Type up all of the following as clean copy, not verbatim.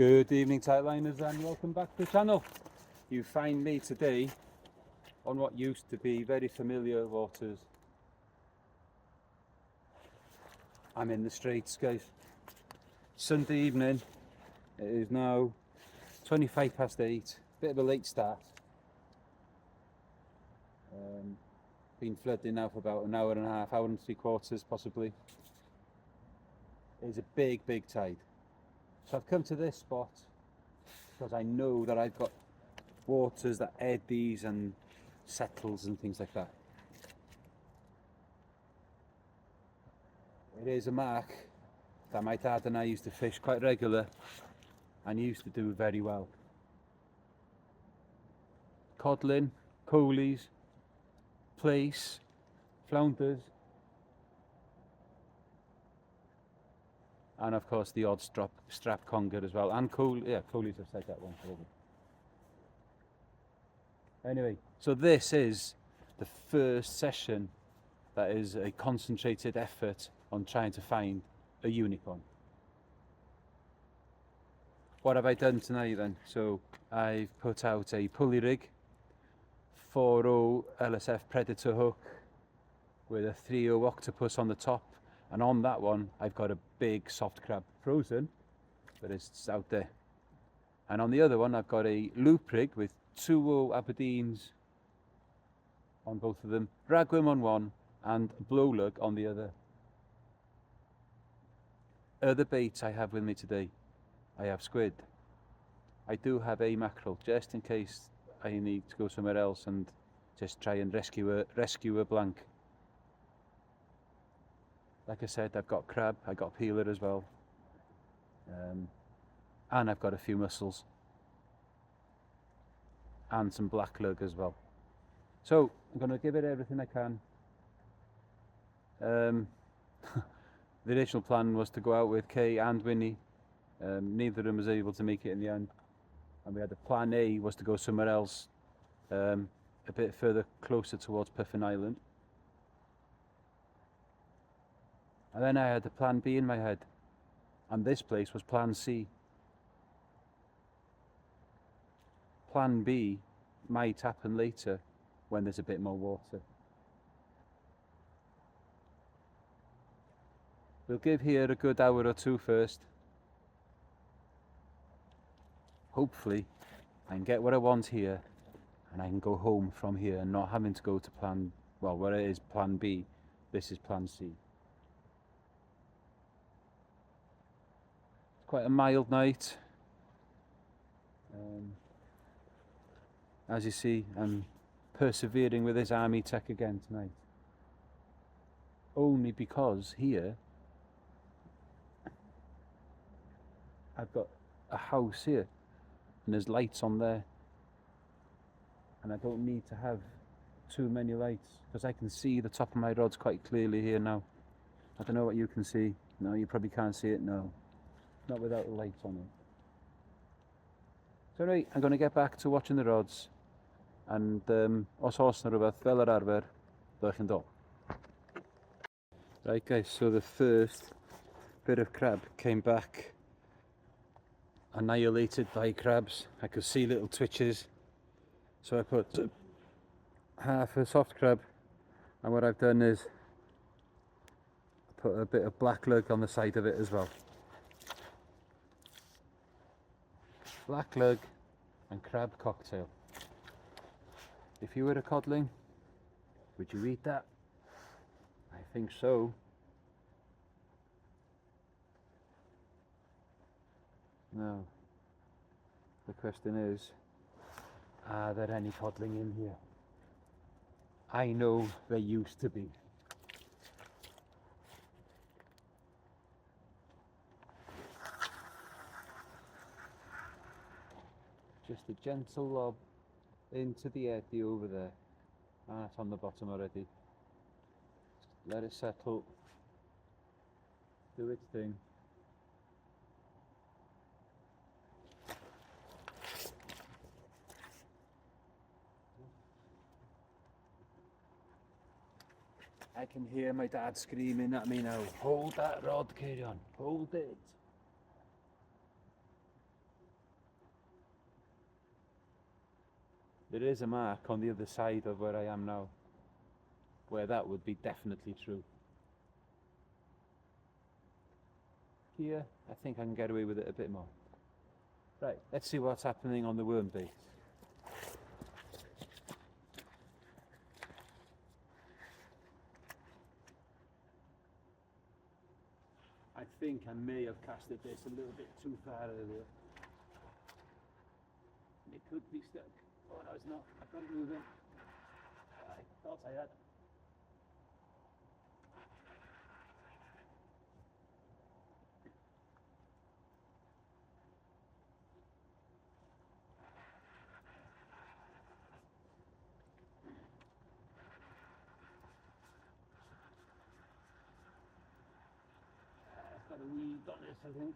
Good evening, Tightliners, and welcome back to the channel. You find me today on what used to be very familiar waters. I'm in the Straits, guys. Sunday evening. It is now 8:25. Bit of a late start. Been flooding now for about an hour and a half, hour and 3/4 possibly. It is a big tide. So I've come to this spot because I know that I've got waters that eddies and settles and things like that. It is a mark that my dad and I used to fish quite regular and used to do very well. Codling, coalies, plaice, flounders, and of course the odd strap conger as well, and coalies, I've said that one already. Anyway, so this is the first session that is a concentrated effort on trying to find a unicorn. What have I done tonight then? So I've put out a pulley rig, 4.0 LSF Predator hook with a 3.0 octopus on the top, and on that one I've got a big soft crab, frozen, but it's out there. And on the other one I've got a loop rig with 2.0 Aberdeens on both of them, ragworm on one and blow lug on the other. Other baits I have with me today, I have squid. I do have a mackerel just in case I need to go somewhere else and just try and rescue a blank. Like I said, I've got crab, I got peeler as well, and I've got a few mussels and some black lug as well. So I'm going to give it everything I can. The initial plan was to go out with Kay and Winnie. Neither of them was able to make it in the end, and we had a plan A was to go somewhere else, a bit further closer towards Puffin Island. And then I had a plan B in my head, and this place was plan C. Plan B might happen later when there's a bit more water. We'll give here a good hour or two first. Hopefully I can get what I want here and I can go home from here and not having to go to where it is plan B, this is plan C. It's quite a mild night. As you see, I'm persevering with this army tech again tonight. Only because here I've got a house here and there's lights on there, and I don't need to have too many lights because I can see the top of my rods quite clearly here now. I don't know what you can see. No, you probably can't see it. No, not without the lights on it. So right, I'm going to get back to watching the rods, and os oes na rhywbeth fel yr arfer, byddwch chi'n dod. Right guys, so the first bit of crab came back annihilated by crabs. I could see little twitches, so I put half a soft crab, and what I've done is put a bit of black lug on the side of it as well. Black lug and crab cocktail. If you were a codling, would you eat that? I think so. Now, the question is, are there any codling in here? I know there used to be. Just a gentle lob into the eddy over there. Ah, it's on the bottom already. Let it settle. Do its thing. I can hear my dad screaming at me now. Hold that rod, carry on. Hold it. There is a mark on the other side of where I am now, where that would be definitely true. Here, I think I can get away with it a bit more. Right, let's see what's happening on the worm bait. I think I may have casted this a little bit too far earlier. It could be stuck. Oh no, it's not. I've got it moving. I thought I had. I've got a weed on this, I think.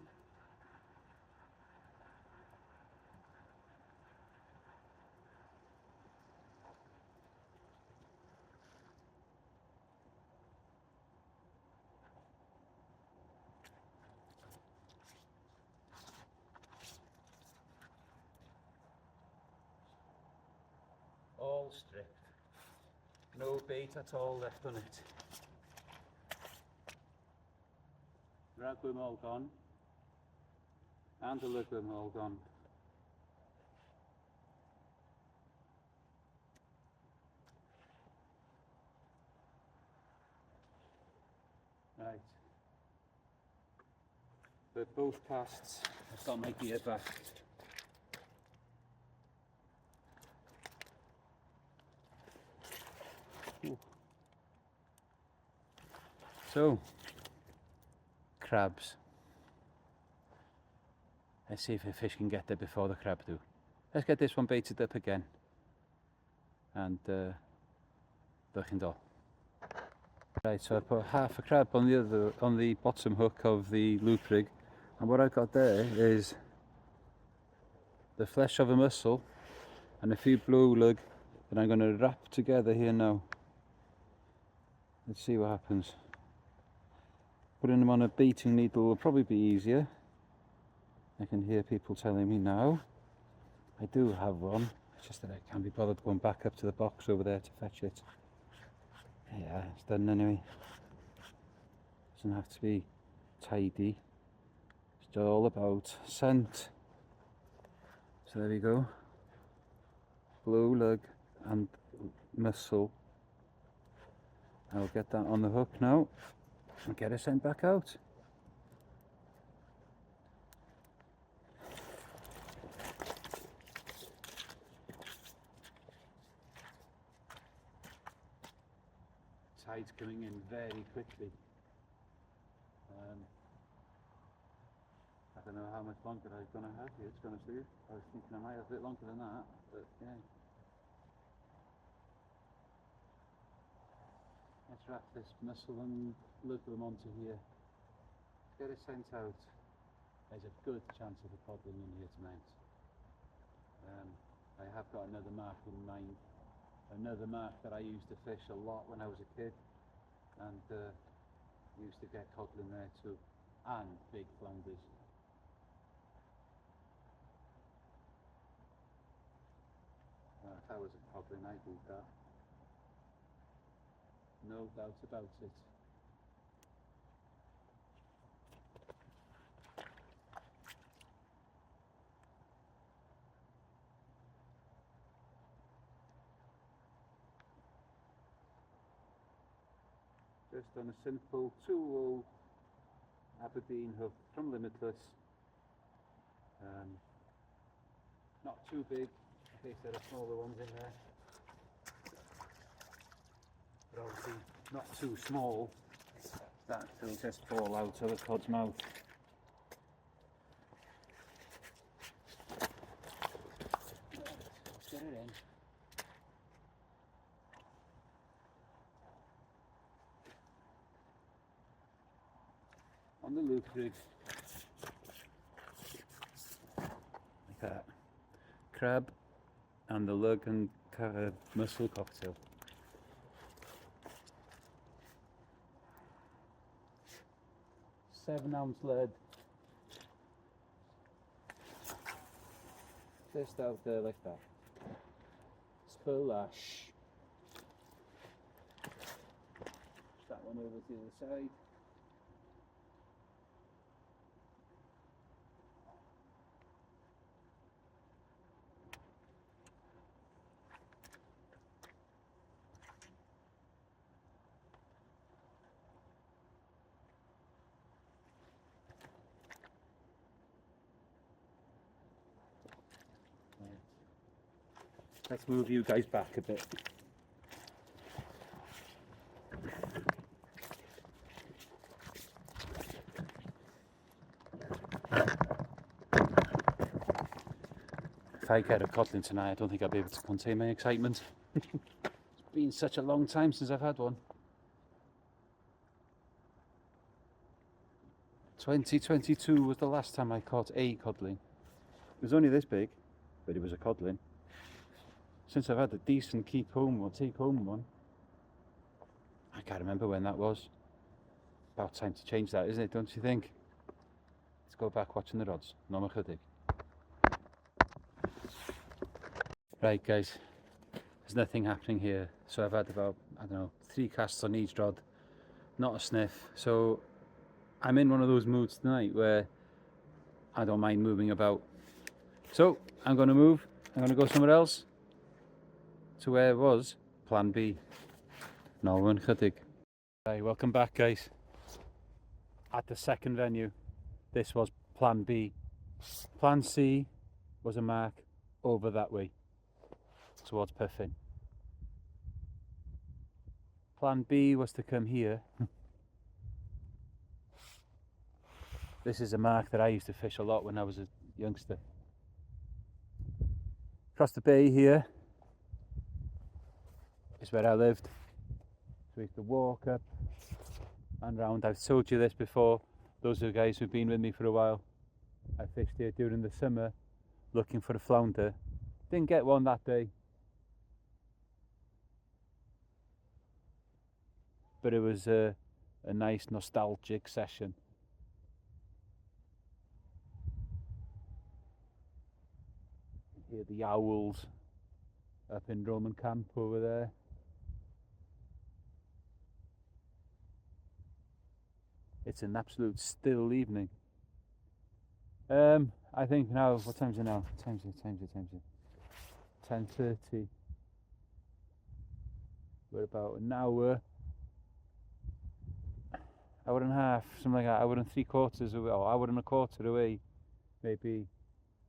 All stripped. No bait at all left on it. Ragworm all gone. And the lugworm all gone. Right. But both casts, I've got my gear back. Ooh. So, crabs. Let's see if a fish can get there before the crab do. Let's get this one baited up again. And looking dull. Right, so I put half a crab on the bottom hook of the loop rig, and what I've got there is the flesh of a mussel and a few blue lug that I'm going to wrap together here now. Let's see what happens. Putting them on a baiting needle will probably be easier. I can hear people telling me now. I do have one, it's just that I can't be bothered going back up to the box over there to fetch it. Yeah, it's done anyway. Doesn't have to be tidy. It's all about scent. So there we go. Blue lug and mussel. I'll get that on the hook now and get it sent back out. Tide's coming in very quickly. I don't know how much longer I'm going to have here, to be honest with you. I was thinking I might have a bit longer than that, but yeah. Let's wrap this mussel and lugworm onto here. Get it sent out. There's a good chance of a codling in here tonight. I have got another mark in mind. Another mark that I used to fish a lot when I was a kid, and used to get codling there too, and big flounders. If I was a codling, I'd do that. No doubt about it. Just on a simple 2-0 Aberdeen hook from Limitless. Not too big, in case there are smaller ones in there. But obviously not too small, that will just fall out of the cod's mouth. Let's get it in. On the loop rig, like that. Crab and the lug and mussel cocktail. Seven-ounce lead. Just out there like that. full ash. That one over to the other side. Let's move you guys back a bit. If I get a codling tonight, I don't think I'll be able to contain my excitement. It's been such a long time since I've had one. 2022 was the last time I caught a codling. It was only this big, but it was a codling. Since I've had a decent take home one, I can't remember when that was. About time to change that, isn't it, don't you think? Let's go back watching the rods. No more chydig. Right guys, there's nothing happening here. So I've had about, I don't know, 3 casts on each rod, not a sniff. So I'm in one of those moods tonight where I don't mind moving about. So I'm going to move, I'm going to go somewhere else to where it was plan B. No one chydig. Right, welcome back guys. At the second venue, this was plan B. Plan C was a mark over that way, towards Puffin. Plan B was to come here. This is a mark that I used to fish a lot when I was a youngster. Across the bay here is where I lived. So we used to walk up and round. I've told you this before, those are the guys who've been with me for a while. I fished here during the summer looking for a flounder. Didn't get one that day, but it was a nice nostalgic session. Hear the owls up in Roman camp over there. It's an absolute still evening. I think now, what time is it now? Time's it? 10:30. We're about an hour and a half, something like that, hour and 3/4 away, or hour and a quarter away, maybe,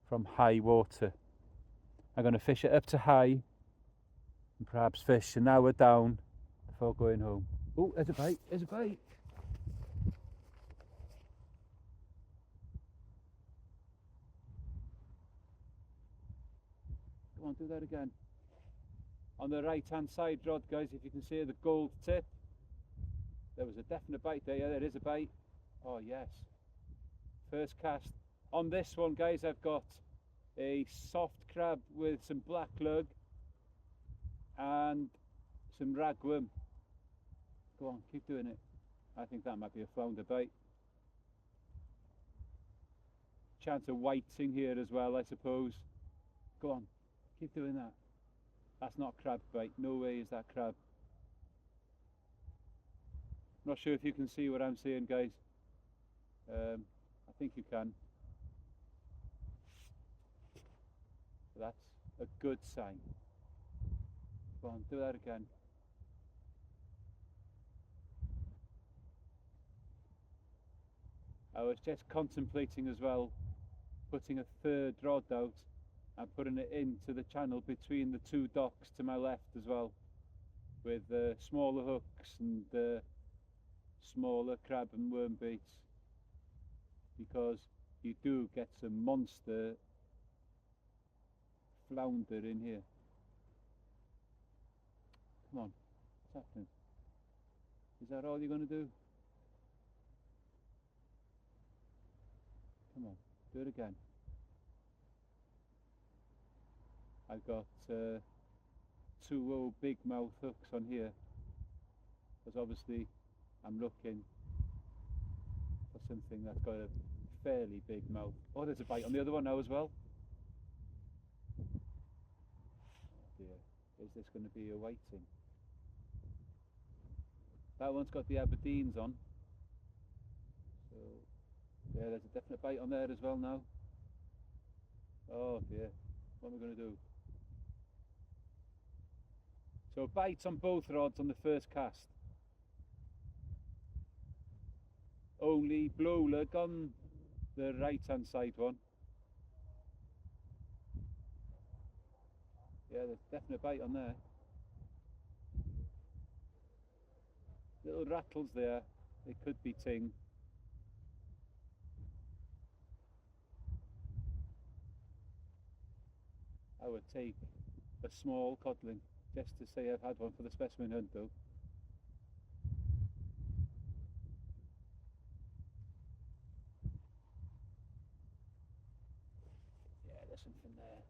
from high water. I'm going to fish it up to high and perhaps fish an hour down before going home. Oh, there's a bite, there's a bite. Come on, do that again. On the right hand side rod guys, if you can see the gold tip, there was a definite bite there. Yeah, there is a bite. Oh yes, first cast. On this one guys, I've got a soft crab with some black lug and some ragworm. Go on, keep doing it. I think that might be a flounder bite. Chance of whiting here as well, I suppose. Go on, keep doing that. That's not a crab bite, no way is that crab. Not sure if you can see what I'm seeing guys. I think you can. So that's a good sign. Go on, do that again. I was just contemplating as well putting a third rod out and putting it into the channel between the 2 docks to my left as well, with smaller hooks and smaller crab and worm baits, because you do get some monster flounder in here. Come on, what's happening? Is that all you're going to do? Come on, do it again. I've got 2 big mouth hooks on here, because obviously I'm looking for something that's got a fairly big mouth. Oh, there's a bite on the other one now as well. Oh dear. is this going to be a whiting? That one's got the Aberdeens on. So yeah, there's a definite bite on there as well now. Oh dear, what am I going to do? So bites on both rods on the first cast. Only blow lug on the right hand side one. Yeah, there's definite bite on there. Little rattles there. It could be ting. I would take a small codling just to say I've had one for the specimen hunt though. Yeah, there's something there.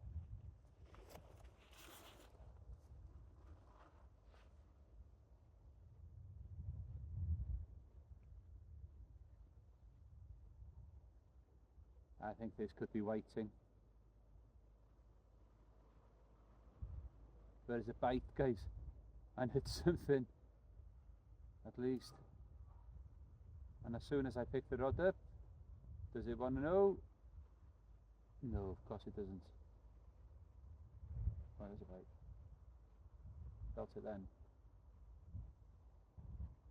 I think this could be whiting. There's a bite, guys, and it's something, at least. And as soon as I pick the rod up, does it want to know? No, of course it doesn't. Oh, there's a bite. Felt it then.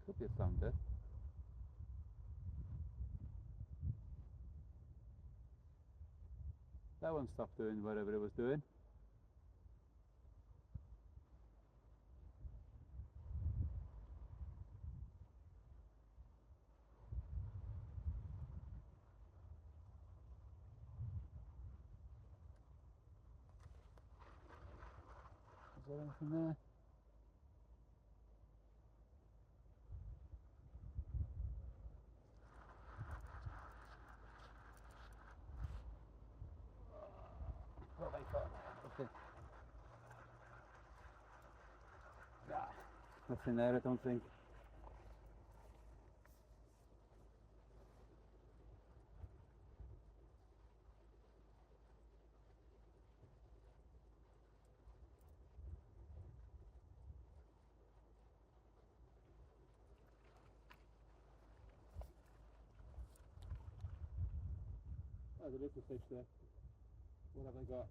Could be a flounder. That one stopped doing whatever it was doing. Is there anything there? What have I got? Okay. Nah, nothing there, I don't think. Oh, there is a fish there. What have I got?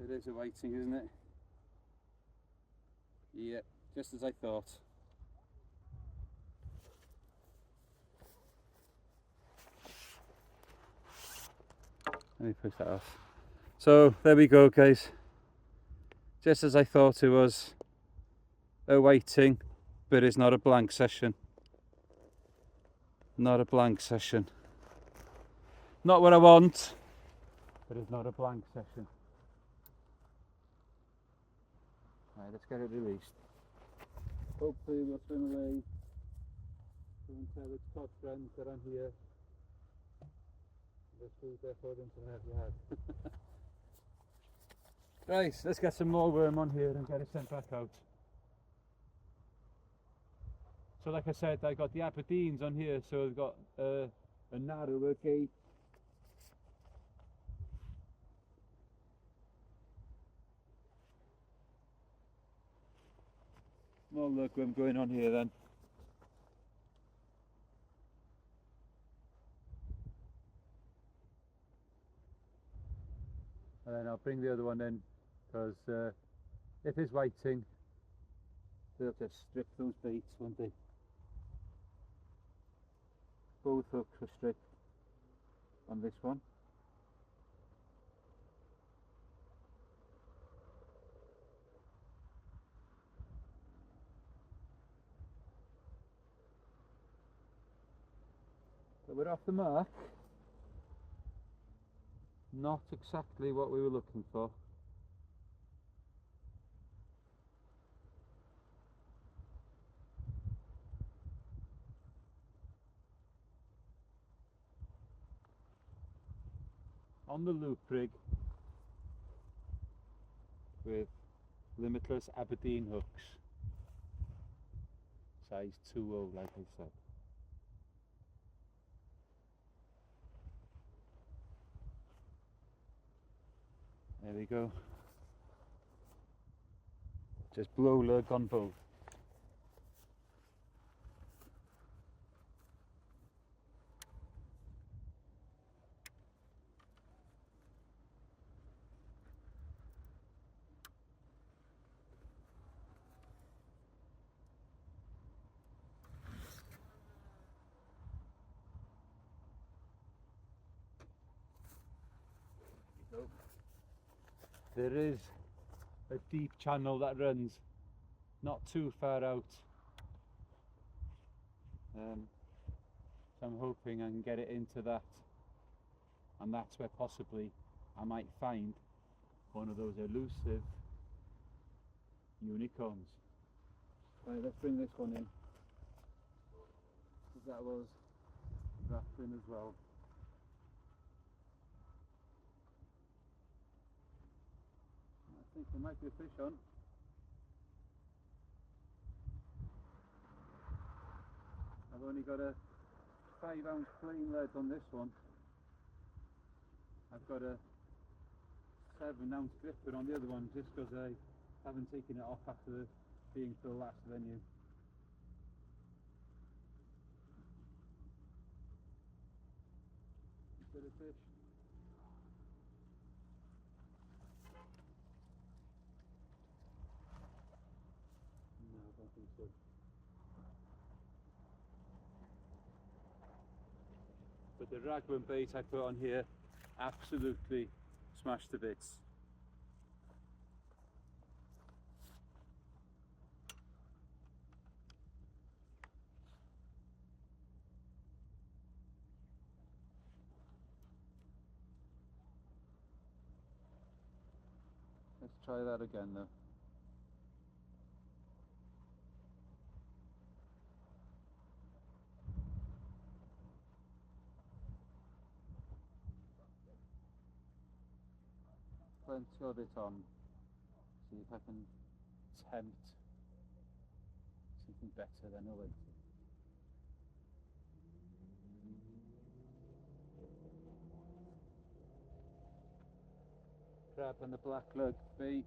It is a whiting, isn't it? Yep, just as I thought. Let me push that off. So there we go, guys. Just as I thought it was a whiting, but it's not a blank session. Not a blank session. Not what I want, but it's not a blank session. Right, let's get it released. Hopefully we'll swim away. Don't tell its cod friends that I'm here. This food therefore into the yard. Right, let's get some more worm on here and get it sent back out. So like I said, I got the Aberdeens on here, so I've got a narrower gate. More worm going on here then. And then I'll bring the other one in, because if it's whiting, they'll just strip those baits, won't they? Both hooks were stripped on this one. But we're off the mark. Not exactly what we were looking for. On the loop rig with limitless Aberdeen hooks, size 2.0 like I said. There we go. Just blow lug on both. There is a deep channel that runs not too far out. So I'm hoping I can get it into that, and that's where possibly I might find one of those elusive unicorns. Right, let's bring this one in. That was wrapped in as well. I think there might be a fish on. I've only got a 5-ounce plain lead on this one. I've got a 7-ounce gripper on the other one, just because I haven't taken it off after being to the last venue. Bit of fish. No, I don't think so. But the raglan bait I put on here absolutely smashed to bits. Let's try that again though. Plenty of it on. See if I can tempt something better than a weight. Crab and the black lug bait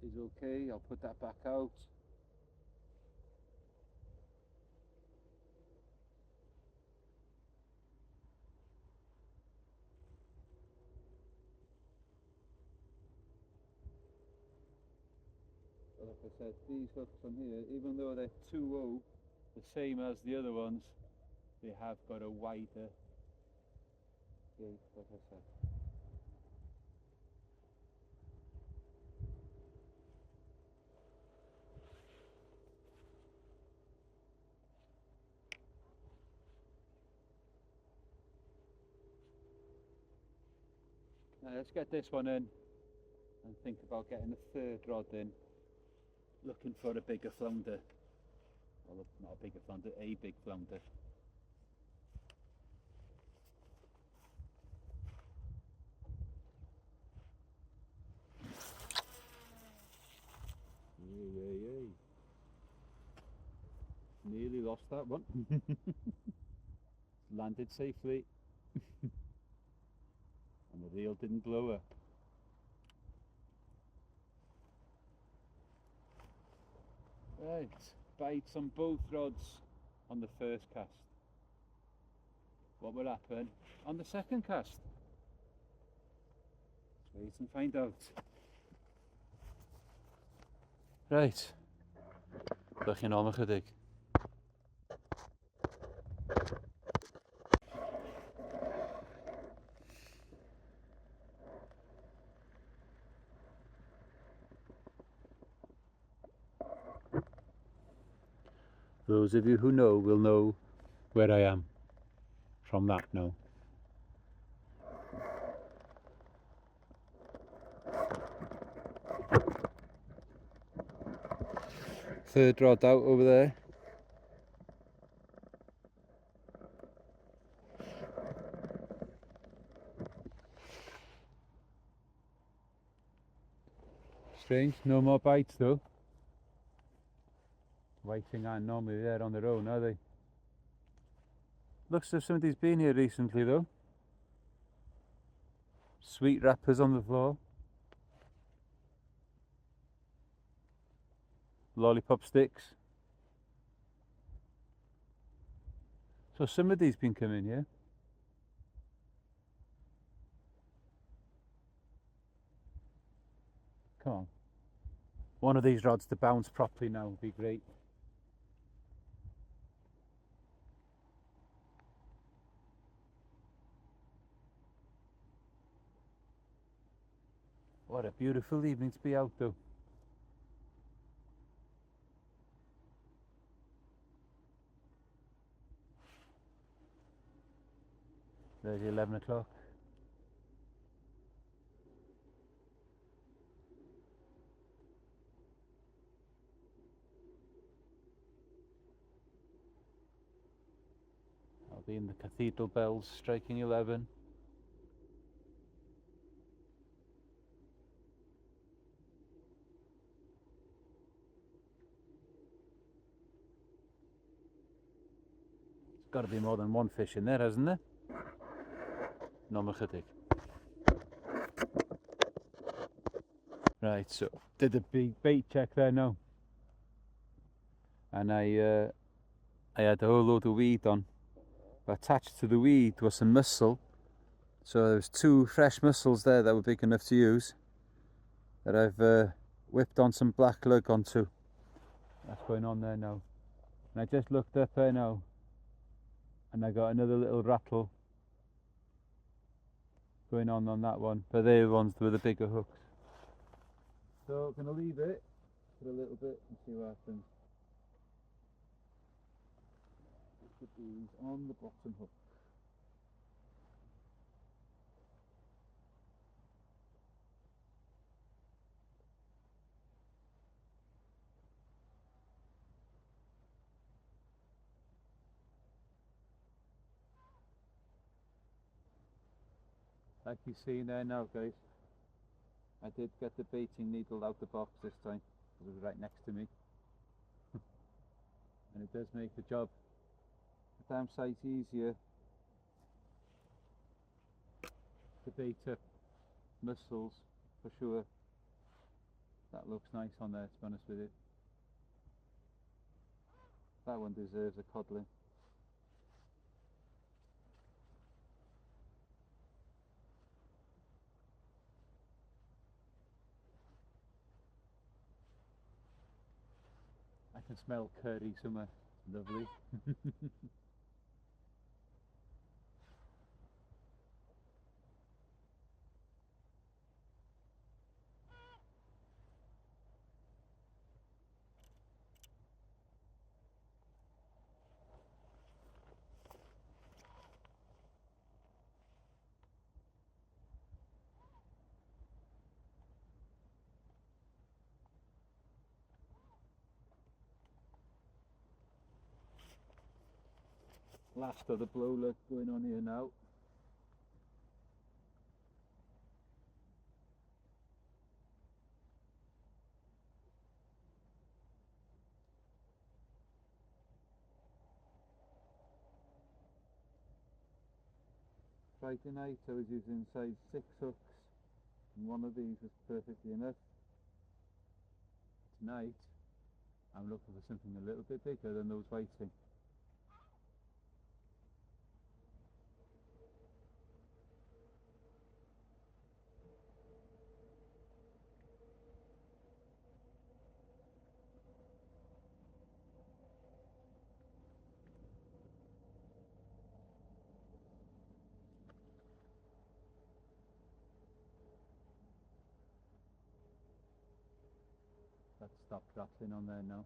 is okay. I'll put that back out. Like I said, these hooks on here, even though they're 2.0, the same as the other ones, they have got a wider gate, like I said. Now let's get this one in and think about getting a third rod in, looking for a bigger flounder. Well, not a bigger flounder, a big flounder. Yay. Nearly lost that one. Landed safely. And the reel didn't blow up. Right, bites on both rods on the first cast. What will happen on the second cast? Let's wait and find out. Right, looking on chydig. Those of you who know will know where I am from that now. Third rod out over there. Strange, no more bites though. Whiting aren't normally there on their own, are they? Looks as if somebody's been here recently though. Sweet wrappers on the floor. lollipop sticks. So somebody's been coming here. Come on. One of these rods to bounce properly now would be great. What a beautiful evening to be out though. There's 11 o'clock. I'll be in the cathedral bells striking 11. There's got to be more than one fish in there, hasn't there? No, chydig. Right, so did a big bait check there now, and I had a whole load of weed on. Attached to the weed was some mussel, so there was 2 fresh mussels there that were big enough to use, that I've whipped on some black lug onto. That's going on there now, and I just looked up there now, and I got another little rattle going on that one, but they're the ones with the bigger hooks. So I'm going to leave it for a little bit and see what happens. Put these on the bottom hook. Like you've seen there now, guys, I did get the baiting needle out the box this time. It was right next to me. And it does make the job a damn sight easier to bait up mussels, for sure. That looks nice on there, to be honest with you. That one deserves a coddling. I can smell curry somewhere. Lovely. Last of the blow going on here now. Friday night I was using size 6 hooks, and one of these was perfectly enough. Tonight I'm looking for something a little bit bigger than those whiting. That stopped rattling on there now.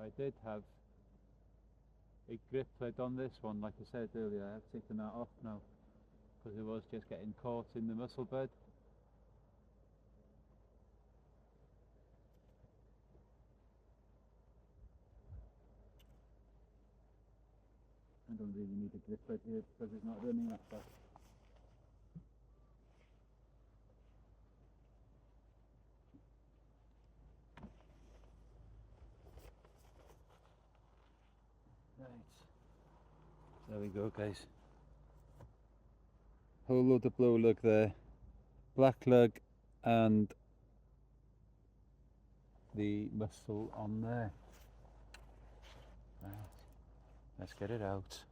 I did have a grip lead on this one, like I said earlier. I've taken that off now because it was just getting caught in the mussel bed. I don't really need a grip lead here because it's not running that fast. Right, there we go, guys. Whole load of blow lug there, black lug and the mussel on there. Right, let's get it out.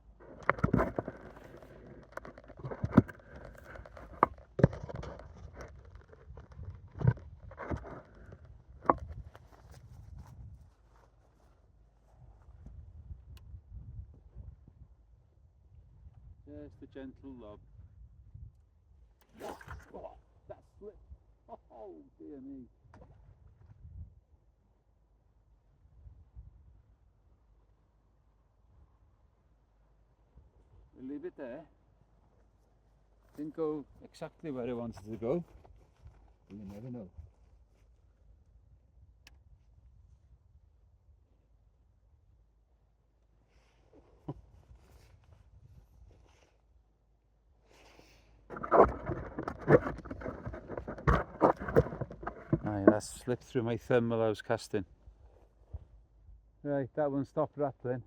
Just a gentle lob. Oh, that slipped. Oh dear me. We'll leave it there. Didn't go exactly where I wanted to go. You never know. Aye, that slipped through my thumb while I was casting. Right, that one stopped rattling.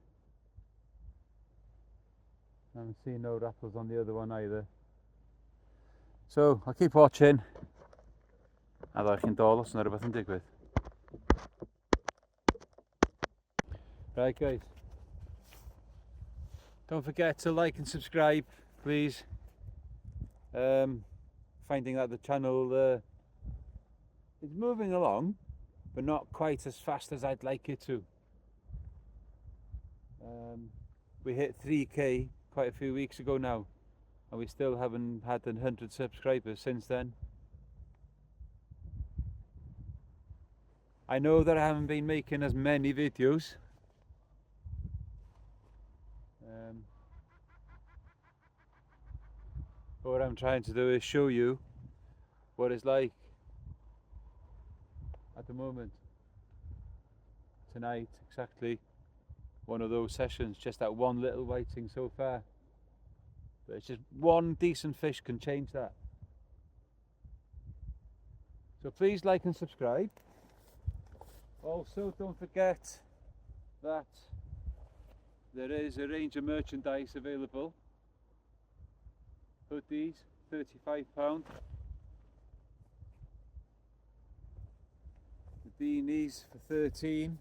I haven't seen no rattles on the other one either. So, I'll keep watching. A ddau chi'n dod os yna rhywbeth yn digwydd. Right guys, don't forget to like and subscribe, please. Finding that the channel is moving along, but not quite as fast as I'd like it to. We hit 3k quite a few weeks ago now, and we still haven't had 100 subscribers since then. I know that I haven't been making as many videos. But what I'm trying to do is show you what it's like at the moment. Tonight, exactly one of those sessions, just that one little whiting so far. But it's just one decent fish can change that. So please like and subscribe. Also, don't forget that there is a range of merchandise available. Hoodies, £35. The beanies for 13.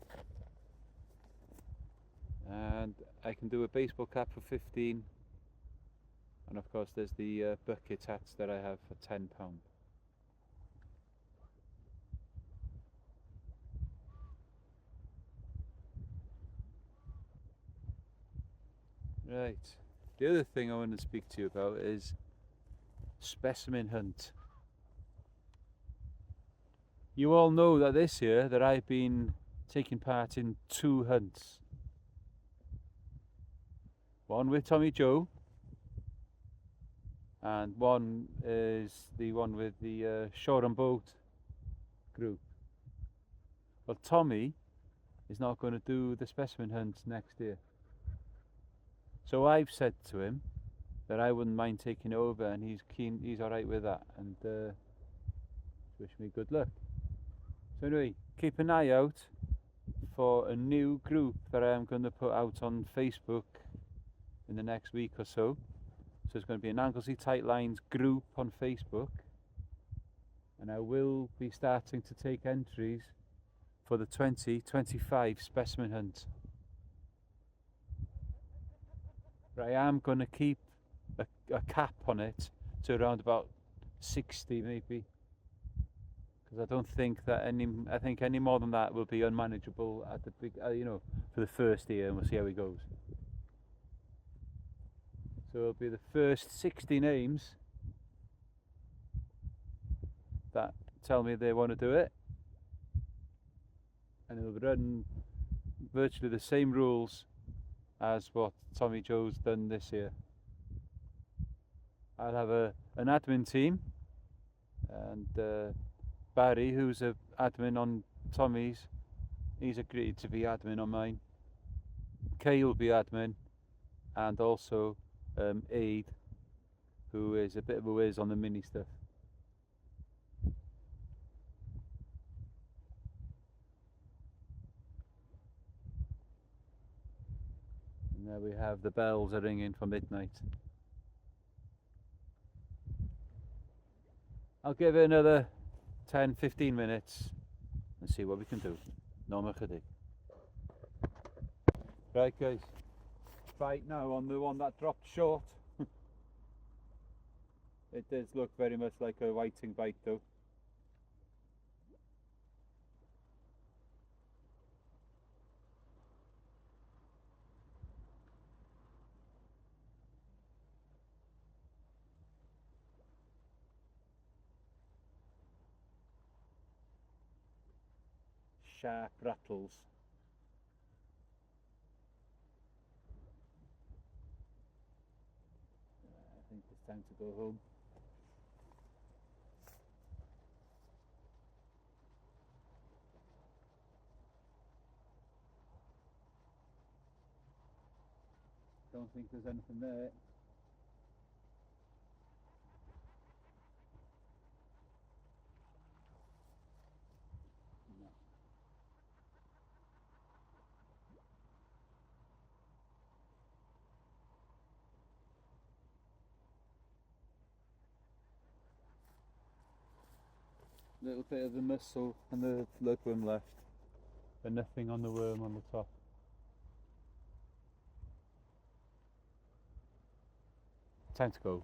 And I can do a baseball cap for 15. And of course there's the bucket hats that I have for £10. Right, the other thing I want to speak to you about is specimen hunt. You all know that this year that I've been taking part in 2 hunts. One with Tommy Joe, and one is the one with the Shore and Boat group. Well, Tommy is not going to do the specimen hunt next year. So I've said to him that I wouldn't mind taking it over, and he's alright with that, and wish me good luck. So anyway, keep an eye out for a new group that I am going to put out on Facebook in the next week or so. So it's going to be an Anglesey Tight Lines group on Facebook, and I will be starting to take entries for the 2025 specimen hunt. But I am going to keep a cap on it to around about 60 maybe, because I don't think that I think any more than that will be unmanageable at the big, for the first year, and we'll see how it goes. So it'll be the first 60 names that tell me they want to do it, and it'll run virtually the same rules as what Tommy Joe's done this year. I'll have an admin team, and Barry, who's an admin on Tommy's, he's agreed to be admin on mine. Kay will be admin, and also Aid, who is a bit of a whiz on the mini stuff. And there we have the bells are ringing for midnight. I'll give it another 10-15 minutes and see what we can do. Norma chydig. Right guys, bite now on the one that dropped short. It does look very much like a whiting bite though. Sharp rattles. I think it's time to go home. Don't think there's anything there. Little bit of the mussel and the bloodworm left, but nothing on the worm on the top. Time to go.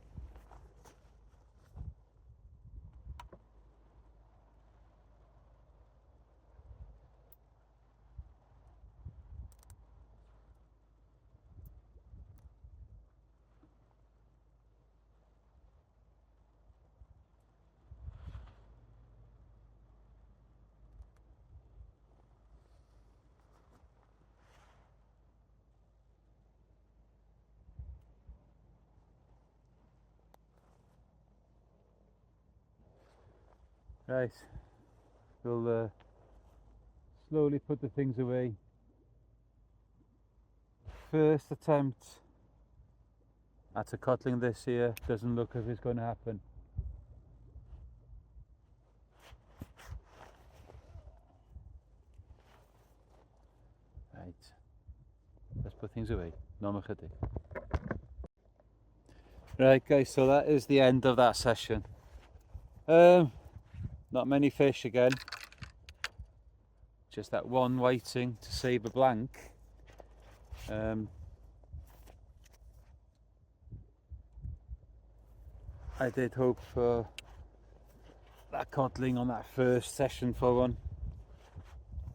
Right, we'll slowly put the things away. First attempt at a codling this year, doesn't look as if it's going to happen. Right, let's put things away. Norma chydig. Right guys, so that is the end of that session. Not many fish again, just that one whiting to save a blank. I did hope for that codling on that first session for one.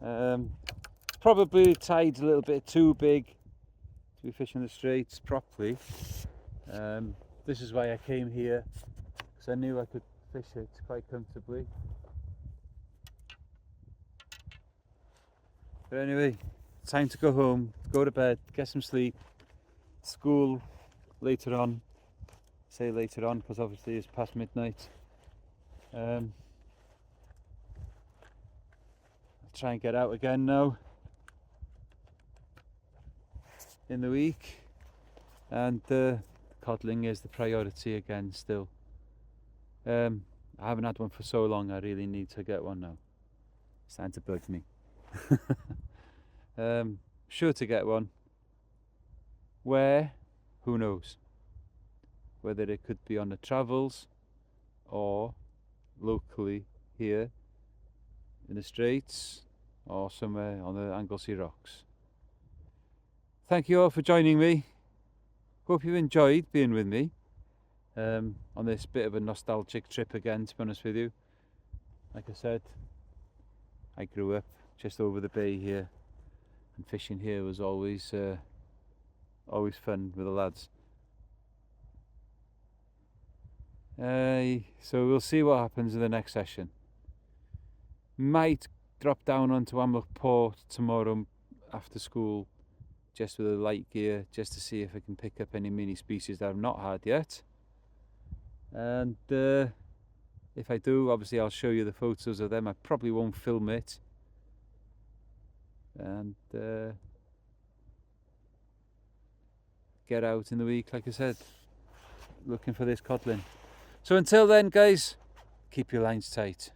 It's probably the tide's a little bit too big to be fishing the Straits properly. This is why I came here, because I knew I could fish it quite comfortably. But anyway, time to go home, go to bed, get some sleep. School later on. Say later on because obviously it's past midnight. I'll try and get out again now in the week, and codling is the priority again still. I haven't had one for so long, I really need to get one now. It's time to bug me. Sure to get one. Where? Who knows? Whether it could be on the travels or locally here in the Straits or somewhere on the Anglesey Rocks. Thank you all for joining me. Hope you enjoyed being with me on this bit of a nostalgic trip again, to be honest with you. Like I said, I grew up just over the bay here, and fishing here was always fun with the lads. So we'll see what happens in the next session. Might drop down onto Amlwch Port tomorrow after school, just with a light gear, just to see if I can pick up any mini species that I've not had yet. And if I do, obviously I'll show you the photos of them. I probably won't film it. And get out in the week, like I said, looking for this codling. So until then, guys, keep your lines tight.